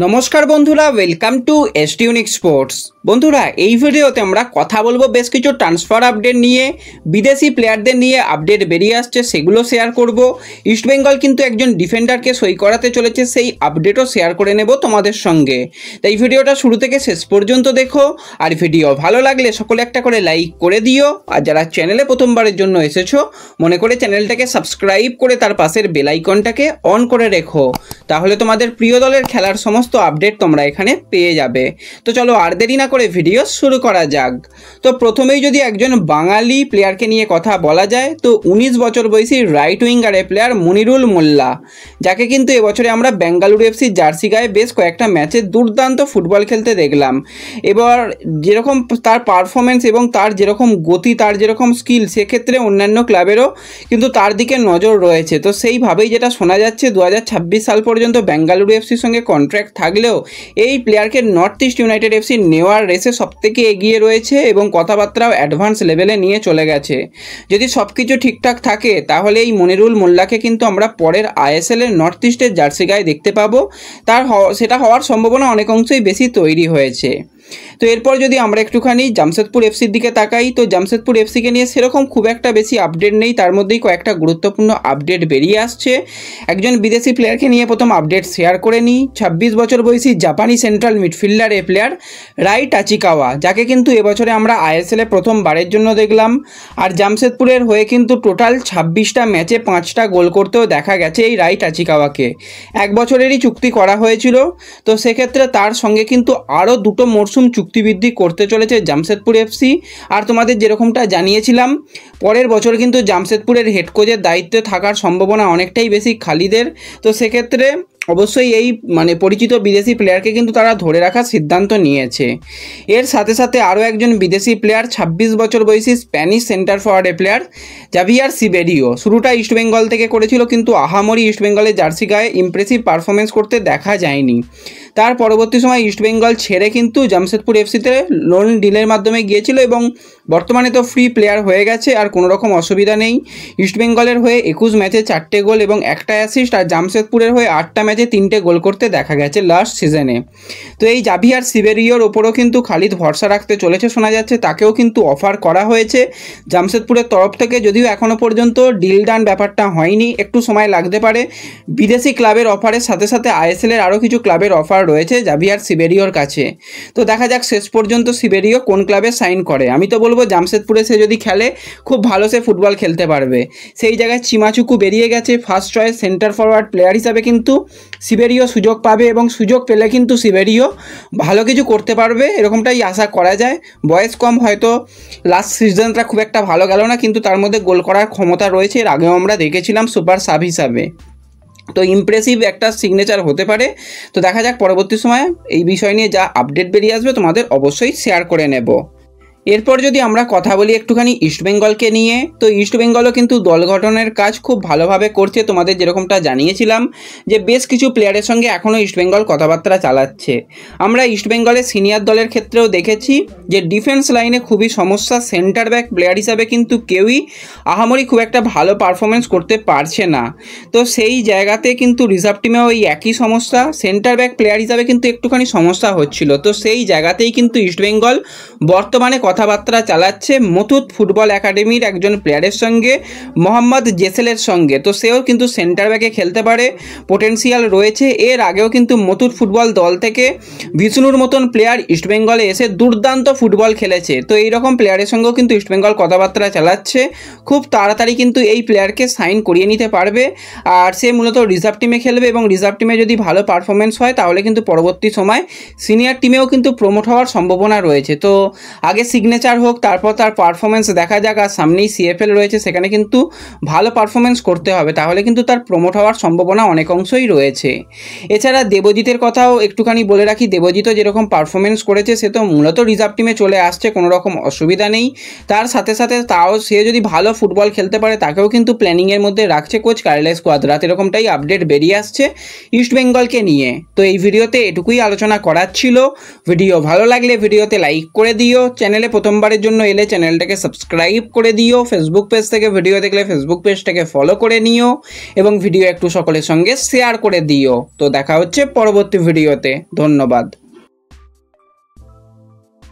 নমস্কার বন্ধুরা, welcome to এসটিউনিক sports. বন্ধুরা, এই ভিডিওতে আমরা কথা বলবো বেশ কিছু ট্রান্সফার আপডেট নিয়ে, বিদেশি প্লেয়ারদের নিয়ে আপডেট বেরিয়ে আসছে সেগুলো শেয়ার করব। ইস্টবেঙ্গল কিন্তু একজন ডিফেন্ডারকে সই করাতে চলেছে, সেই আপডেটও শেয়ার করে নেব তোমাদের সঙ্গে। তাই ভিডিওটা শুরু থেকে শেষ পর্যন্ত দেখো, আর ভিডিও ভালো লাগলে সকলে একটা করে লাইক করে দিও। আর যারা চ্যানেলে প্রথমবারের জন্য এসেছো, মনে করে চ্যানেলটাকে সাবস্ক্রাইব করে তার পাশের বেল আইকনটাকে অন করে রেখো, তাহলে তোমাদের প্রিয় দলের খেলার সমস্ত আপডেট তোমরা এখানে পেয়ে যাবে। তো চলো আর দেরি না করে ভিডিও শুরু করা যাক। তো প্রথমেই যদি একজন বাঙালি প্লেয়ারকে নিয়ে কথা বলা যায়, তো 19 বছর বয়সী রাইট উইঙ্গারের প্লেয়ার মনিরুল মোল্লা, যাকে কিন্তু এবছরে আমরা বেঙ্গালুরু এফসি জার্সি গায়ে বেশ কয়েকটা ম্যাচে দুর্দান্ত ফুটবল খেলতে দেখলাম। এবার যেরকম তার পারফরমেন্স এবং তার যেরকম গতি, তার যেরকম স্কিল, সেক্ষেত্রে অন্যান্য ক্লাবেরও কিন্তু তার দিকে নজর রয়েছে। তো সেইভাবেই যেটা শোনা যাচ্ছে, 2026 সাল পর্যন্ত বেঙ্গালুরু এফসির সঙ্গে কন্ট্রাক্ট থাকলেও এই প্লেয়ারকে নর্থ ইস্ট ইউনাইটেড এফসি নেওয়ার রেসে সবথেকে এগিয়ে রয়েছে এবং কথাবার্তাও অ্যাডভান্স লেভেলে নিয়ে চলে গেছে। যদি সব কিছু ঠিকঠাক থাকে, তাহলে এই মনিরুল মোল্লাকে কিন্তু আমরা পরের আইএসএল এর নর্থ ইস্টের জার্সি গায়ে দেখতে পাবো। সেটা হওয়ার সম্ভাবনা অনেক অংশেই বেশি তৈরি হয়েছে। তো এরপর যদি আমরা একটুখানি জামশেদপুর এফসির দিকে তাকাই, তো জামশেদপুর এফসিকে নিয়ে সেরকম খুব একটা বেশি আপডেট নেই, তার মধ্যেই কয়েকটা গুরুত্বপূর্ণ আপডেট বেরিয়ে আসছে। একজন বিদেশি প্লেয়ারকে নিয়ে প্রথম আপডেট শেয়ার করে নিই। 26 বছর বয়সী জাপানি সেন্ট্রাল মিডফিল্ডার এ প্লেয়ার রাই টাচিকাওয়া, যাকে কিন্তু এবছরে আমরা আইএসএলে প্রথমবারের জন্য দেখলাম। আর জামশেদপুরের হয়ে কিন্তু টোটাল 26টা ম্যাচে 5টা গোল করতেও দেখা গেছে এই রাই টাচিকাওয়াকে। 1 বছরেরই চুক্তি করা হয়েছিল, তো সেক্ষেত্রে তার সঙ্গে কিন্তু আরও দুটো মরশুম চুক্তিবৃদ্ধি করতে চলেছে জামশেদপুর এফসি। আর তোমাদের যেরকমটা জানিয়েছিলাম, পরের বছর কিন্তু জামশেদপুরের হেড কোচের দায়িত্বে থাকার সম্ভাবনা অনেকটাই বেশি খালিদের। তো সেক্ষেত্রে অবশ্যই এই পরিচিত বিদেশি প্লেয়ারকে কিন্তু তারা ধরে রাখার সিদ্ধান্ত নিয়েছে। এর সাথে সাথে আরও একজন বিদেশি প্লেয়ার, 26 বছর বয়সী Spanish centre forward player Javier Siverio, শুরুটা ইস্টবেঙ্গল থেকে করেছিল, কিন্তু আহামরি ইস্টবেঙ্গলের জার্সি গায়ে ইমপ্রেসিভ পারফরমেন্স করতে দেখা যায়নি। তার পরবর্তী সময় ইস্টবেঙ্গল ছেড়ে কিন্তু জামশেদপুর এফসিতে লোন ডিলের মাধ্যমে গিয়েছিল এবং বর্তমানে তো ফ্রি প্লেয়ার হয়ে গেছে, আর কোনো রকম অসুবিধা নেই। ইস্টবেঙ্গলের হয়ে 21 ম্যাচে 4টে গোল এবং 1টা অ্যাসিস্ট, আর জামশেদপুরের হয়ে 8টা ম্যাচে 3টে গোল করতে দেখা গেছে লাস্ট সিজনে। তো এই জাভিয়ার সিবেরিওর ওপরও কিন্তু খালিদ ভরসা রাখতে চলেছে শোনা যাচ্ছে, তাকেও কিন্তু অফার করা হয়েছে জামশেদপুরের তরফ থেকে। যদিও এখনও পর্যন্ত ডিল ডান ব্যাপারটা হয়নি, একটু সময় লাগতে পারে। বিদেশি ক্লাবের অফারের সাথে সাথে আইএসএলের আরও কিছু ক্লাবের অফার রয়েছে জাভিয়ার সিবেরিওর কাছে। তো দেখা যাক শেষ পর্যন্ত সিবেরিও কোন ক্লাবে সাইন করে। আমি তো বলবো জামশেদপুরে সে যদি খেলে, খুব ভালো সে ফুটবল খেলতে পারবে। সেই জায়গায় চিমাচুকু বেরিয়ে গেছে, first choice centre forward player হিসাবে কিন্তু সিবেরিও সুযোগ পাবে, এবং সুযোগ পেলে কিন্তু সিবেরিও ভালো কিছু করতে পারবে, এরকমটাই আশা করা যায়। বয়স কম, হয়তো লাস্ট সিজনটা খুব একটা ভালো গেল না, কিন্তু তার মধ্যে গোল করার ক্ষমতা রয়েছে। এর আগেও আমরা দেখেছিলাম সুপার সাব হিসাবে। তো ইমপ্রেসিভ একটা সিগনেচার হতে পারে। তো দেখা যাক পরবর্তী সময়ে এই বিষয় নিয়ে যা আপডেট বেরিয়ে আসবে তোমাদের অবশ্যই শেয়ার করে নেব। এরপর যদি আমরা কথা বলি একটুখানি ইস্টবেঙ্গলকে নিয়ে, তো ইস্টবেঙ্গলও কিন্তু দল গঠনের কাজ খুব ভালোভাবে করছে। তোমাদের যেরকমটা জানিয়েছিলাম যে বেশ কিছু প্লেয়ারের সঙ্গে এখনও ইস্টবেঙ্গল কথাবার্তা চালাচ্ছে। আমরা ইস্টবেঙ্গলের সিনিয়র দলের ক্ষেত্রেও দেখেছি যে ডিফেন্স লাইনে খুবই সমস্যা। সেন্টার ব্যাক প্লেয়ার হিসাবে কিন্তু কেউই আহামরি খুব একটা ভালো পারফরমেন্স করতে পারছে না। তো সেই জায়গাতে কিন্তু রিজার্ভ টিমেও এই একই সমস্যা, সেন্টার ব্যাক প্লেয়ার হিসাবে কিন্তু একটুখানি সমস্যা হচ্ছিল। তো সেই জায়গাতেই কিন্তু ইস্টবেঙ্গল বর্তমানে কথাবার্তা চালাচ্ছে মুথুট ফুটবল একাডেমির একজন প্লেয়ারের সঙ্গে, মোহাম্মদ জেসেলের সঙ্গে। তো সেও কিন্তু সেন্টার ব্যাকে খেলতে পারে, পোটেন্সিয়াল রয়েছে। এর আগেও কিন্তু মুথুট ফুটবল দল থেকে বিষ্ণুর মতন প্লেয়ার ইস্টবেঙ্গলে এসে দুর্দান্ত ফুটবল খেলেছে। তো এইরকম প্লেয়ারের সঙ্গেও কিন্তু ইস্টবেঙ্গল কথাবার্তা চালাচ্ছে। খুব তাড়াতাড়ি কিন্তু এই প্লেয়ারকে সাইন করিয়ে নিতে পারবে, আর সে মূলত রিজার্ভ টিমে খেলবে, এবং রিজার্ভ টিমে যদি ভালো পারফরমেন্স হয় তাহলে কিন্তু পরবর্তী সময় সিনিয়র টিমেও কিন্তু প্রমোট হওয়ার সম্ভাবনা রয়েছে। তো আগে সিগনেচার হোক, তারপর তার পারফরমেন্স দেখা যাক। আর সামনেই সিএফএল রয়েছে, সেখানে কিন্তু ভালো পারফরমেন্স করতে হবে, তাহলে কিন্তু তার প্রমোট হওয়ার সম্ভাবনা অনেক অংশই রয়েছে। এছাড়া দেবজিতের কথাও একটুখানি বলে রাখি, দেবজিতও যেরকম পারফরমেন্স করেছে, সে তো মূলত রিজার্ভ টিমে চলে আসছে, কোনো রকম অসুবিধা নেই। তার সাথে সাথে সে যদি ভালো ফুটবল খেলতে পারে, তাকেও কিন্তু প্ল্যানিংয়ের মধ্যে রাখছে কোচ কার্লেস কোয়াদ্রাত। এরকমটাই আপডেট বেরিয়ে আসছে ইস্টবেঙ্গলকে নিয়ে। তো এই ভিডিওতে এটুকুই আলোচনা করার ছিল। ভিডিও ভালো লাগলে ভিডিওতে লাইক করে দিও, চ্যানেলে প্রথমবারের জন্য এলে চ্যানেলটাকে সাবস্ক্রাইব করে দিও, ফেসবুক পেজ থেকে ভিডিও দেখলে ফেসবুক পেজটাকে ফলো করে নিও এবং ভিডিও একটু সকলের সঙ্গে শেয়ার করে দিও। তো দেখা হচ্ছে পরবর্তী ভিডিওতে। ধন্যবাদ।